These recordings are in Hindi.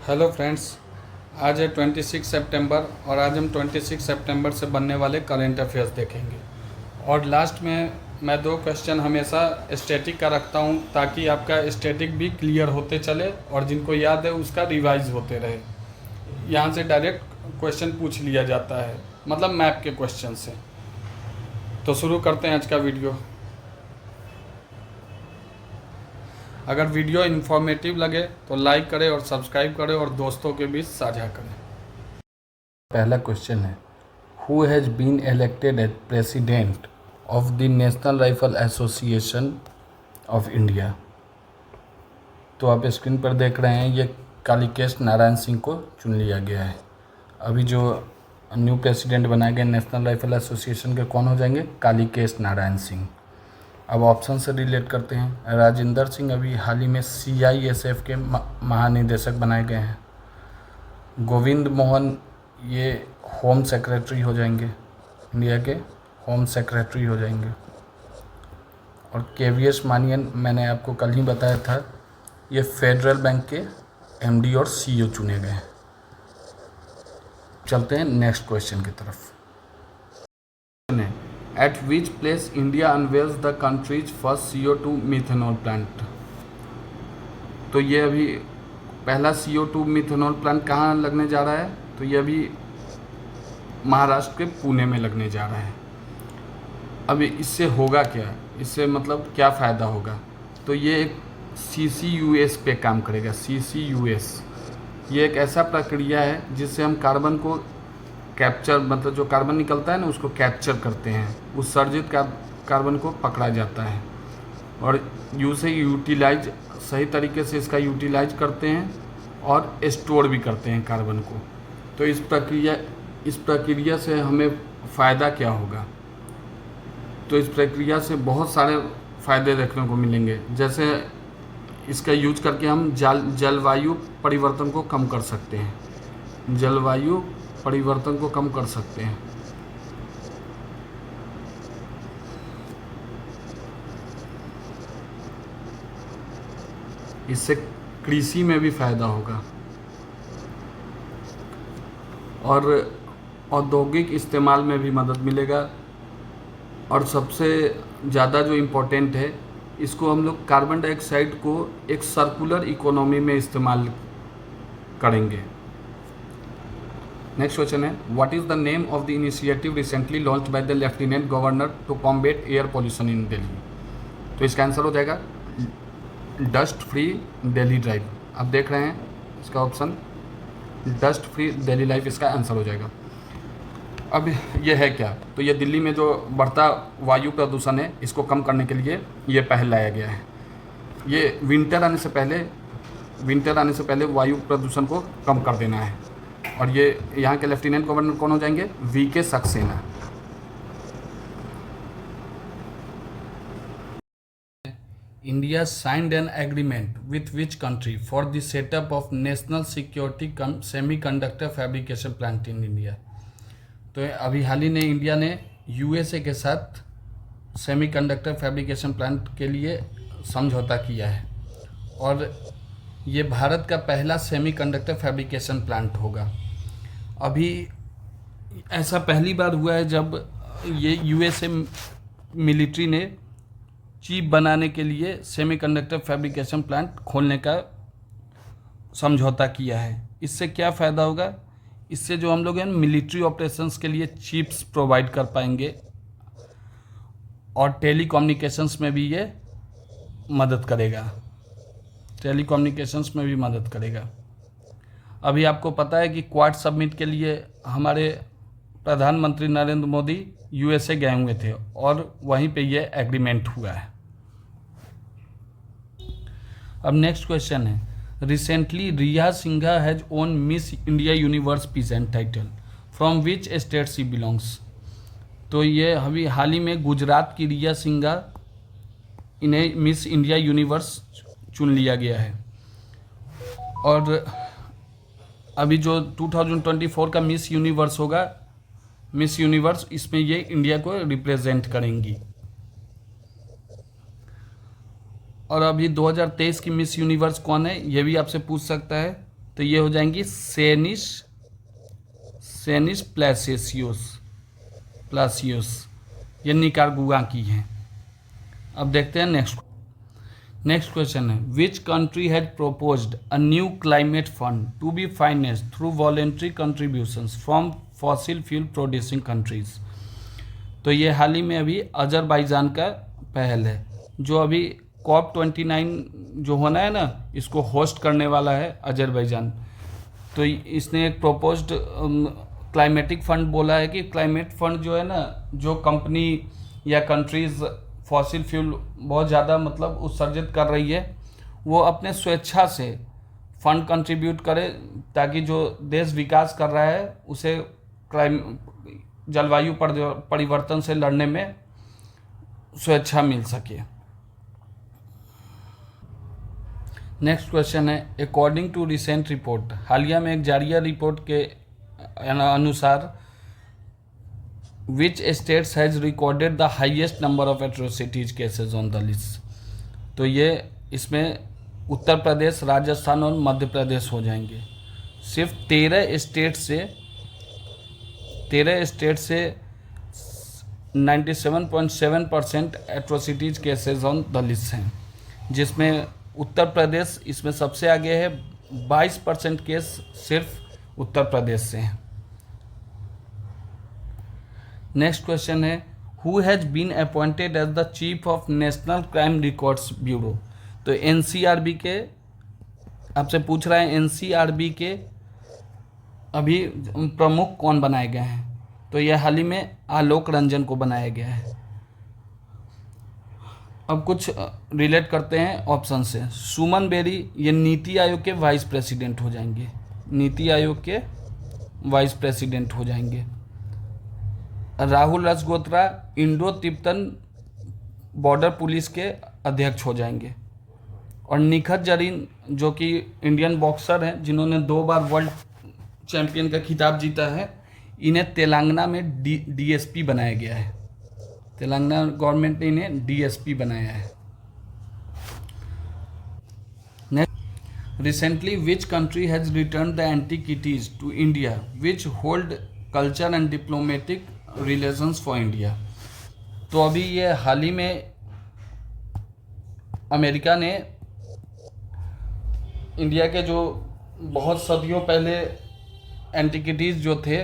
हेलो फ्रेंड्स, आज है 26 सितंबर और आज हम 26 सितंबर से बनने वाले करेंट अफेयर्स देखेंगे। और लास्ट में मैं 2 क्वेश्चन हमेशा स्टैटिक का रखता हूं ताकि आपका स्टैटिक भी क्लियर होते चले और जिनको याद है उसका रिवाइज होते रहे। यहाँ से डायरेक्ट क्वेश्चन पूछ लिया जाता है, मतलब मैप के क्वेश्चन से। तो शुरू करते हैं आज का वीडियो। अगर वीडियो इन्फॉर्मेटिव लगे तो लाइक करें और सब्सक्राइब करें और दोस्तों के बीच साझा करें। पहला क्वेश्चन है, who has been elected as president of the National Rifle Association of India. तो आप स्क्रीन पर देख रहे हैं, ये कालीकेश नारायण सिंह को चुन लिया गया है। अभी जो न्यू प्रेसिडेंट बनाए गए नेशनल राइफल एसोसिएशन के कौन हो जाएंगे? कालीकेश नारायण सिंह। अब ऑप्शन से रिलेट करते हैं। राजेंद्र सिंह अभी हाल ही में CISF के महानिदेशक बनाए गए हैं। गोविंद मोहन ये होम सेक्रेटरी हो जाएंगे, इंडिया के होम सेक्रेटरी हो जाएंगे। और KVS मानियन मैंने आपको कल ही बताया था, ये फेडरल बैंक के MD और CEO चुने गए हैं। चलते हैं नेक्स्ट क्वेश्चन की तरफ। At which place India unveils the country's first CO2 methanol plant? तो ये अभी पहला CO2 मिथेनॉल प्लांट कहाँ लगने जा रहा है? तो ये अभी महाराष्ट्र के पुणे में लगने जा रहा है। अभी इससे होगा क्या, इससे मतलब क्या फ़ायदा होगा? तो ये एक CCUS पे काम करेगा। CCUS ये एक ऐसा प्रक्रिया है जिससे हम कार्बन को कैप्चर, मतलब जो कार्बन निकलता है ना उसको कैप्चर करते हैं, उत्सर्जित कार्बन को पकड़ा जाता है और उसे यूटिलाइज, सही तरीके से इसका यूटिलाइज करते हैं और स्टोर भी करते हैं कार्बन को। तो इस प्रक्रिया से हमें फ़ायदा क्या होगा? तो इस प्रक्रिया से बहुत सारे फ़ायदे देखने को मिलेंगे। जैसे इसका यूज करके हम जलवायु परिवर्तन को कम कर सकते हैं, जलवायु परिवर्तन को कम कर सकते हैं। इससे कृषि में भी फायदा होगा और औद्योगिक इस्तेमाल में भी मदद मिलेगा। और सबसे ज़्यादा जो इम्पोर्टेंट है, इसको हम लोग कार्बन डाइऑक्साइड को एक सर्कुलर इकोनॉमी में इस्तेमाल करेंगे। नेक्स्ट क्वेश्चन है, what is the name of the initiative recently launched by the lieutenant governor to combat air pollution in Delhi? तो इसका आंसर हो जाएगा डस्ट फ्री दिल्ली ड्राइव। आप देख रहे हैं इसका option, dust free Delhi drive इसका आंसर हो जाएगा। अब ये है क्या? तो ये दिल्ली में जो बढ़ता वायु प्रदूषण है इसको कम करने के लिए ये पहल लाया गया है। ये विंटर आने से पहले वायु प्रदूषण को कम कर देना है। और ये यहाँ के लेफ्टिनेंट गवर्नर कौन हो जाएंगे? VK Saxena. India signed an agreement with which country for the setup of national security semiconductor fabrication plant in India. तो अभी हाल ही में इंडिया ने USA के साथ सेमीकंडक्टर फैब्रिकेशन प्लांट के लिए समझौता किया है और ये भारत का पहला सेमीकंडक्टर फैब्रिकेशन प्लांट होगा। अभी ऐसा पहली बार हुआ है जब ये USA मिलिट्री ने चिप बनाने के लिए सेमीकंडक्टर फैब्रिकेशन प्लांट खोलने का समझौता किया है। इससे क्या फ़ायदा होगा? इससे जो हम लोग हैं मिलिट्री ऑपरेशंस के लिए चिप्स प्रोवाइड कर पाएंगे और टेलीकम्युनिकेशंस में भी ये मदद करेगा, टेलीकम्युनिकेशंस में भी मदद करेगा। अभी आपको पता है कि क्वाड समिट के लिए हमारे प्रधानमंत्री नरेंद्र मोदी USA गए हुए थे और वहीं पे ये एग्रीमेंट हुआ है। अब नेक्स्ट क्वेश्चन है, recently Riya Singha has won Miss India Universe pageant title, from which state she belongs? तो ये अभी हाल ही में गुजरात की रिया सिंघा, इन्हें मिस इंडिया यूनिवर्स चुन लिया गया है। और अभी जो 2024 का मिस यूनिवर्स होगा, मिस यूनिवर्स, इसमें ये इंडिया को रिप्रेजेंट करेंगी। और अभी 2023 की मिस यूनिवर्स कौन है, ये भी आपसे पूछ सकता है। तो ये हो जाएंगी सेनिस प्लासियोस, ये निकारागुआ की हैं। अब देखते हैं नेक्स्ट क्वेश्चन है, which country has proposed a new climate fund to be financed through voluntary contributions from fossil fuel producing countries. तो ये हाल ही में अभी अजरबैजान का पहल है, जो अभी COP29 जो होना है ना, इसको होस्ट करने वाला है अजरबैजान। तो इसने एक प्रोपोज्ड क्लाइमेटिक फंड बोला है कि क्लाइमेट फंड जो है ना, जो कंपनी या कंट्रीज़ फॉसिल फ्यूल बहुत ज़्यादा मतलब उत्सर्जित कर रही है, वो अपने स्वेच्छा से फंड कंट्रीब्यूट करे, ताकि जो देश विकास कर रहा है उसे जलवायु परिवर्तन से लड़ने में स्वेच्छा मिल सके। नेक्स्ट क्वेश्चन है, अकॉर्डिंग टू रिसेंट रिपोर्ट, हालिया में एक जारिया रिपोर्ट के अनुसार which states has recorded the highest number of atrocities cases on the list. तो ये इसमें उत्तर प्रदेश, राजस्थान और मध्य प्रदेश हो जाएंगे। सिर्फ 13 स्टेट से 97.7% atrocities cases on the list हैं, जिसमें उत्तर प्रदेश इसमें सबसे आगे है। 22% केस सिर्फ उत्तर प्रदेश से हैं। नेक्स्ट क्वेश्चन है, who has been appointed as the chief of National Crime Records Bureau. तो NCRB के आपसे पूछ रहा है, NCRB के अभी प्रमुख कौन बनाए गए हैं। तो यह हाल ही में आलोक रंजन को बनाया गया है। अब कुछ रिलेट करते हैं ऑप्शन से। सुमन बेरी ये नीति आयोग के वाइस प्रेसिडेंट हो जाएंगे, नीति आयोग के वाइस प्रेसिडेंट हो जाएंगे। Rahul Rajgotra Indo Tibetan border police के अध्यक्ष हो जाएंगे। और निखत जरीन जो कि इंडियन बॉक्सर हैं, जिन्होंने 2 बार वर्ल्ड चैंपियन का खिताब जीता है, इन्हें तेलंगाना में DSP बनाया गया है। तेलंगाना गवर्नमेंट ने इन्हें DSP बनाया है। Next, recently which country has return the antiquities to India which hold culture and diplomatic relations for India. तो अभी ये हाल ही में अमेरिका ने इंडिया के जो बहुत सदियों पहले एंटीक्विटीज़ जो थे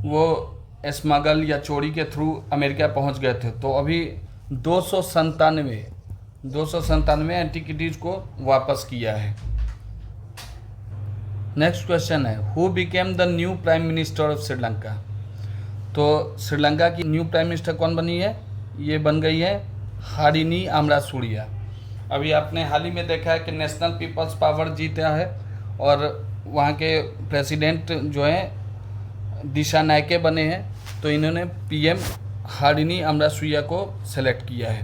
वो स्मगल या चोरी के थ्रू अमेरिका पहुंच गए थे। तो अभी 297 एंटीक्विटीज़ को वापस किया है। नेक्स्ट क्वेश्चन है, who became the new prime minister of Sri Lanka. तो श्रीलंका की न्यू प्राइम मिनिस्टर कौन बनी है, ये बन गई है हारिनी अमरासूरिया। अभी आपने हाल ही में देखा है कि नेशनल पीपल्स पावर जीता है और वहाँ के प्रेसिडेंट जो हैं दिशा नायके बने हैं। तो इन्होंने PM हारिनी अमरासूरिया को सेलेक्ट किया है।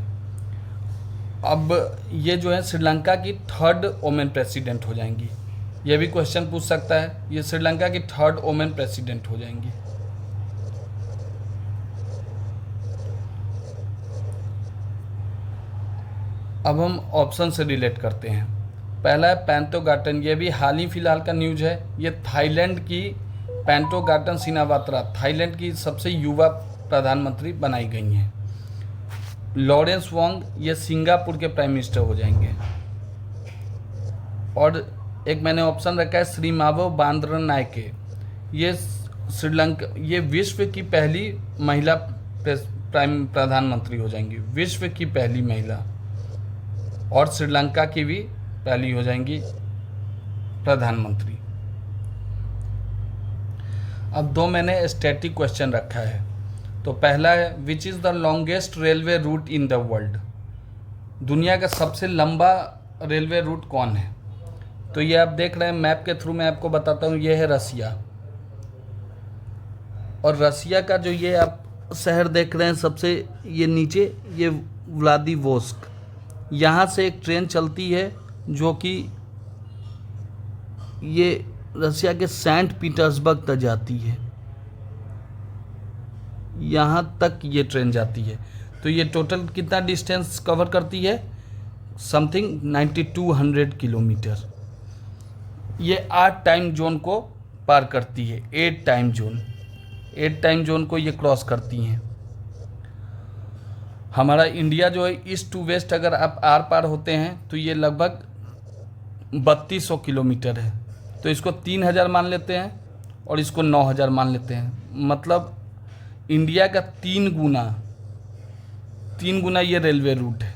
अब ये जो है श्रीलंका की 3rd वोमेन प्रेसिडेंट हो जाएंगी। ये भी क्वेश्चन पूछ सकता है, ये श्रीलंका की 3rd वोमेन प्रेसिडेंट हो जाएंगी। अब हम ऑप्शन से रिलेट करते हैं। पहला है पैंटोगाटन, ये भी हाल ही फिलहाल का न्यूज है। ये थाईलैंड की पैंटोगाटन सिनावात्रा थाईलैंड की सबसे युवा प्रधानमंत्री बनाई गई हैं। लॉरेंस वोंग ये सिंगापुर के प्राइम मिनिस्टर हो जाएंगे। और एक मैंने ऑप्शन रखा है श्रीमावो बांद्रनायके, ये श्रीलंका, ये विश्व की पहली महिला प्रधानमंत्री हो जाएंगी, विश्व की पहली महिला, और श्रीलंका की भी पहली हो जाएंगी प्रधानमंत्री। अब 2 मैंने स्टैटिक क्वेश्चन रखा है। तो पहला है, which is the longest railway route in the world. दुनिया का सबसे लंबा रेलवे रूट कौन है। तो ये आप देख रहे हैं मैप के थ्रू, मैं आपको बताता हूँ, ये है रसिया। और रसिया का जो ये आप शहर देख रहे हैं सबसे ये नीचे, ये व्लादिवोस्क, यहाँ से एक ट्रेन चलती है जो कि ये रसिया के सेंट पीटर्सबर्ग तक जाती है, यहाँ तक ये ट्रेन जाती है। तो ये टोटल कितना डिस्टेंस कवर करती है, समथिंग 9200 किलोमीटर। ये 8 टाइम जोन को पार करती है, 8 टाइम जोन, 8 टाइम जोन को ये क्रॉस करती हैं। हमारा इंडिया जो है ईस्ट टू वेस्ट अगर आप आर पार होते हैं तो ये लगभग 3200 किलोमीटर है। तो इसको 3000 मान लेते हैं और इसको 9000 मान लेते हैं। मतलब इंडिया का 3 गुना ये रेलवे रूट है।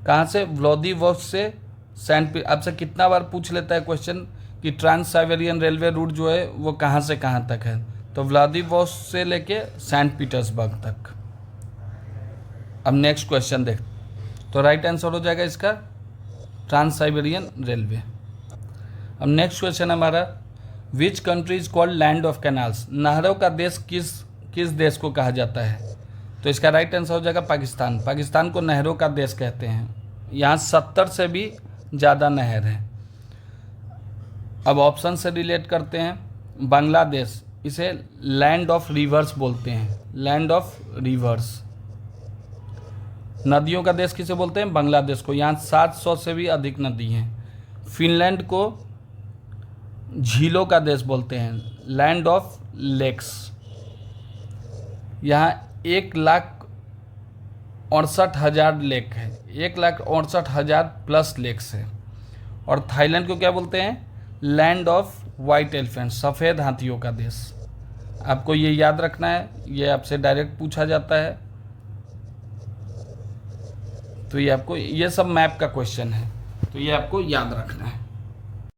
कहाँ से? व्लादिवोस्टोक से सेंट पीटर। आपसे कितना बार पूछ लेता है क्वेश्चन कि ट्रांस साइबेरियन रेलवे रूट जो है वो कहाँ से कहाँ तक है, तो व्लादिवोस्टोक से लेके सेंट पीटर्सबर्ग तक। अब नेक्स्ट क्वेश्चन देख, तो राइट आंसर हो जाएगा इसका ट्रांस साइबेरियन रेलवे। अब नेक्स्ट क्वेश्चन हमारा, which country is called land of canals? नहरों का देश किस देश को कहा जाता है? तो इसका राइट आंसर हो जाएगा पाकिस्तान। पाकिस्तान को नहरों का देश कहते हैं। यहाँ 70 से भी ज़्यादा नहर है। अब ऑप्शन से रिलेट करते हैं। बांग्लादेश, इसे लैंड ऑफ रिवर्स बोलते हैं, लैंड ऑफ रिवर्स। नदियों का देश किसे बोलते हैं? बांग्लादेश को। यहाँ 700 से भी अधिक नदी हैं। फिनलैंड को झीलों का देश बोलते हैं, लैंड ऑफ लेक्स। यहाँ 1,68,000 लेक है, 1,68,000 प्लस लेक्स है। और थाईलैंड को क्या बोलते हैं? लैंड ऑफ वाइट एलिफेंट, सफ़ेद हाथियों का देश। आपको ये याद रखना है, ये आपसे डायरेक्ट पूछा जाता है। तो ये आपको, ये सब मैप का क्वेश्चन है, तो ये आपको याद रखना है।